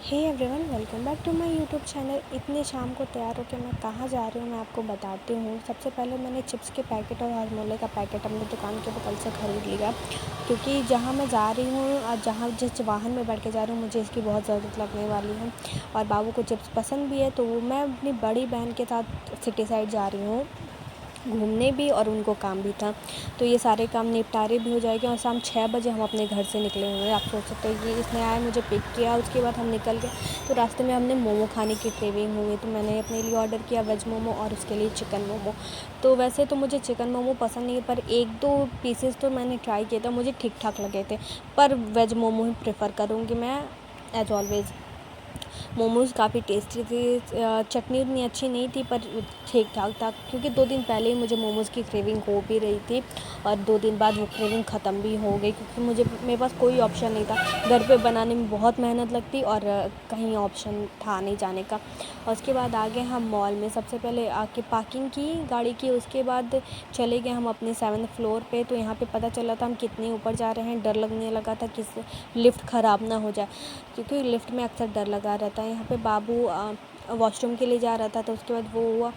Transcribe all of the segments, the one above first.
Hey everyone, welcome back to my YouTube channel. इतनी शाम को तैयार होकर मैं कहाँ जा रही हूँ मैं आपको बताती हूँ। सबसे पहले मैंने चिप्स के पैकेट और हाजमोला का पैकेट अपनी दुकान के बगल से ख़रीद लिया, क्योंकि जहाँ मैं जा रही हूँ और जहाँ जिस वाहन में बैठ के जा रही हूँ मुझे इसकी बहुत ज़रूरत लगने वाली है। और बाबू को चिप्स पसंद भी है, तो मैं अपनी बड़ी बहन के साथ सिटी साइड जा रही हूँ घूमने भी, और उनको काम भी था, तो ये सारे काम निपटारे भी हो जाएंगे। और शाम 6 बजे हम अपने घर से निकले हुए हैं। आप सोच सकते हैं कि इसने आया, मुझे पिक किया, उसके बाद हम निकल गए। तो रास्ते में हमने मोमो खाने की क्रेविंग हुई, तो मैंने अपने लिए ऑर्डर किया वेज मोमो और उसके लिए चिकन मोमो। तो वैसे तो मुझे चिकन मोमो पसंद नहीं है, पर 1-2 पीसेस तो मैंने ट्राई किए थे, मुझे ठीक ठाक लगे थे, पर वेज मोमो ही प्रेफर करूँगी मैं एज़ ऑलवेज़। मोमोज़ काफ़ी टेस्टी थे, चटनी उतनी अच्छी नहीं थी पर ठीक ठाक था, क्योंकि 2 दिन पहले ही मुझे मोमोज़ की क्रेविंग हो भी रही थी और 2 दिन बाद वो क्रेविंग ख़त्म भी हो गई, क्योंकि मेरे पास कोई ऑप्शन नहीं था। घर पे बनाने में बहुत मेहनत लगती और कहीं ऑप्शन था नहीं जाने का। और उसके बाद आ गए हम मॉल में। सबसे पहले आके पार्किंग की गाड़ी की, उसके बाद चले गए हम अपने 7th फ्लोर पे। तो यहाँ पे पता चला था हम कितने ऊपर जा रहे हैं। डर लगने लगा था कि लिफ्ट ख़राब ना हो जाए, क्योंकि लिफ्ट में अक्सर डर लगा रहता है। यहाँ पे बाबू वॉशरूम के लिए जा रहा था, तो उसके बाद वो हुआ।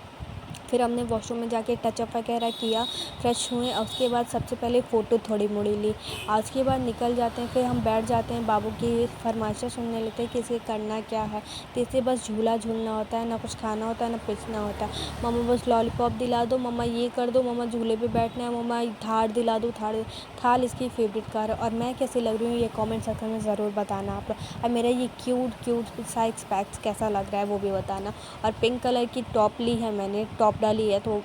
फिर हमने वॉशरूम में जाके टचअप वगैरह किया, फ्रेश हुए, और उसके बाद सबसे पहले फ़ोटो थोड़ी मोड़ी ली। आज के बाद निकल जाते हैं, फिर हम बैठ जाते हैं, बाबू की फरमाइशें सुनने लगते हैं कि इसे करना क्या है। तो इसे बस झूला झूलना होता है, ना कुछ खाना होता है, ना पीसना होता है। मम्मा बस लॉलीपॉप दिला दो, मम्मा ये कर दो, मम्मा झूले पे बैठना है, मम्मा थार दिला दो, थाल इसकी फेवरेट कार है। और मैं कैसी लग रही हूँ ये कमेंट सेक्शन में ज़रूर बताना आप लोग। और मेरा ये क्यूट सा एक्सपैक्स कैसा लग रहा है वो भी बताना। और पिंक कलर की टॉप ली है मैंने, टॉप डाली है, तो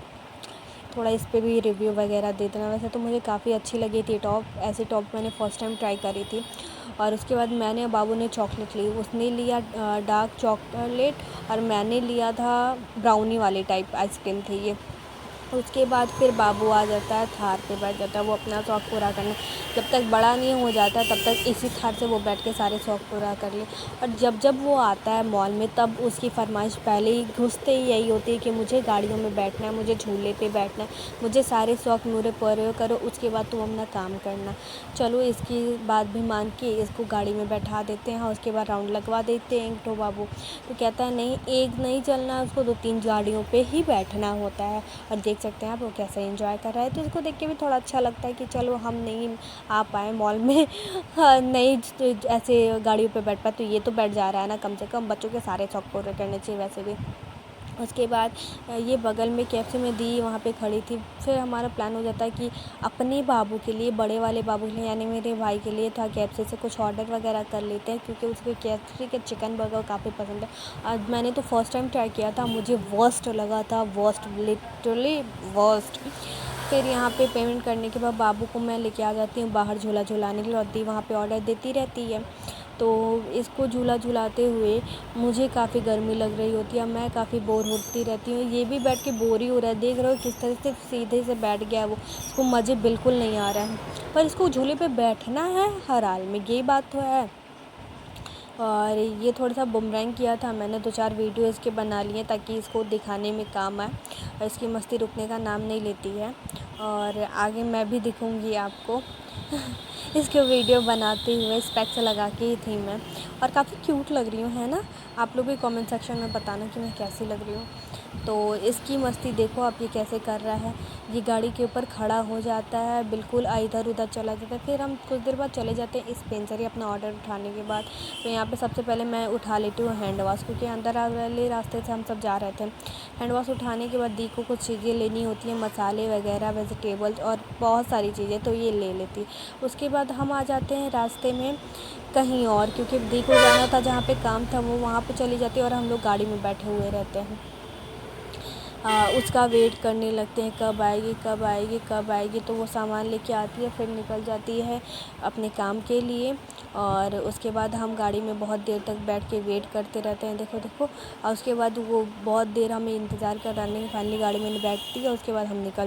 थोड़ा इस पे भी रिव्यू वगैरह दे देना। वैसे तो मुझे काफ़ी अच्छी लगी थी टॉप, ऐसी टॉप मैंने फ़र्स्ट टाइम ट्राई करी थी। और उसके बाद मैंने और बाबू ने चॉकलेट ली, उसने लिया डार्क चॉकलेट और मैंने लिया था ब्राउनी वाली टाइप आइसक्रीम थी ये। उसके बाद फिर बाबू आ जाता है, थार पे बैठ जाता है वो अपना शौक़ पूरा करने। जब तक बड़ा नहीं हो जाता तब तक इसी थार से वो बैठ के सारे शौक़ पूरा कर ले। और जब वो आता है मॉल में, तब उसकी फरमाइश पहले ही घुसते ही यही होती है कि मुझे गाड़ियों में बैठना है, मुझे झूले पे बैठना है, मुझे सारे शौक़ पूरे पूरे करो, उसके बाद तुम अपना काम करना। चलो इसकी बात भी मान के इसको गाड़ी में बैठा देते हैं, उसके बाद राउंड लगवा देते हैं। तो बाबू तो कहता है नहीं, एक नहीं चलना, उसको 2-3 गाड़ियों पे ही बैठना होता है। और देख सकते हैं आप वो कैसे एंजॉय कर रहा है, तो इसको देख के भी थोड़ा अच्छा लगता है कि चलो हम नहीं आ पाए मॉल में हाँ, नहीं ऐसे गाड़ियों पे बैठ पाए, तो ये तो बैठ जा रहा है ना, कम से कम बच्चों के सारे शौक पूरे करने चाहिए वैसे भी। उसके बाद ये बगल में कैफ़े में दी, वहाँ पे खड़ी थी। फिर हमारा प्लान हो जाता है कि अपने बाबू के लिए, बड़े वाले बाबू के लिए यानी मेरे भाई के लिए था, कैफ़े से कुछ ऑर्डर वगैरह कर लेते हैं, क्योंकि उसके कैफ़े के चिकन बर्गर काफ़ी पसंद है। आज मैंने तो फर्स्ट टाइम ट्राई किया था, मुझे वर्स्ट लगा था, वर्स्ट, लिटरली वर्स्ट। फिर यहाँ पे पेमेंट करने के बाद बाबू को मैं लेके आ जाती हूँ बाहर झूला झुलाने के लिए, और दी वहाँ पे ऑर्डर देती रहती है। तो इसको झूला झुलाते हुए मुझे काफ़ी गर्मी लग रही होती है, मैं काफ़ी बोर होती रहती हूँ। ये भी बैठ के बोर ही हो रहा है, देख रहे हो किस तरह से सीधे से बैठ गया है वो, इसको मज़े बिल्कुल नहीं आ रहा है। पर इसको झूले पे बैठना है हर हाल में, ये बात तो है। और ये थोड़ा सा बुमरैंग किया था मैंने, 2-4 वीडियो इसके बना लिए ताकि इसको दिखाने में काम आए। और इसकी मस्ती रुकने का नाम नहीं लेती है, और आगे मैं भी दिखूँगी आपको इसके वीडियो बनाते हुए। स्पेक्स लगा के ही थी मैं, और काफ़ी क्यूट लग रही हूँ, है ना? आप लोग भी कमेंट सेक्शन में बताना कि मैं कैसी लग रही हूँ। तो इसकी मस्ती देखो आप, ये कैसे कर रहा है। ये गाड़ी के ऊपर खड़ा हो जाता है, बिल्कुल इधर उधर चला जाता है। फिर हम कुछ देर बाद चले जाते हैं स्पेंसर अपना ऑर्डर उठाने के बाद। तो यहाँ पे सबसे पहले मैं उठा लेती हूँ हैंड वाश, क्योंकि अंदर वाले रास्ते से हम सब जा रहे थे। हैंड वाश उठाने के बाद दी को कुछ चीज़ें लेनी होती हैं, मसाले वगैरह, वेजिटेबल्स और बहुत सारी चीज़ें, तो ये ले लेती। उसके बाद हम आ जाते हैं रास्ते में कहीं और, क्योंकि दी को जाना था जहाँ पे काम था वो वहाँ पे चली जाती है, और हम लोग गाड़ी में बैठे हुए रहते हैं। उसका वेट करने लगते हैं, कब आएगी कब आएगी कब आएगी। तो वो सामान लेके आती है, फिर निकल जाती है अपने काम के लिए। और उसके बाद हम गाड़ी में बहुत देर तक बैठ के वेट करते रहते हैं, देखो देखो। और उसके बाद वो बहुत देर हमें इंतज़ार कराने फाइनली गाड़ी में बैठती है, उसके बाद हम निकल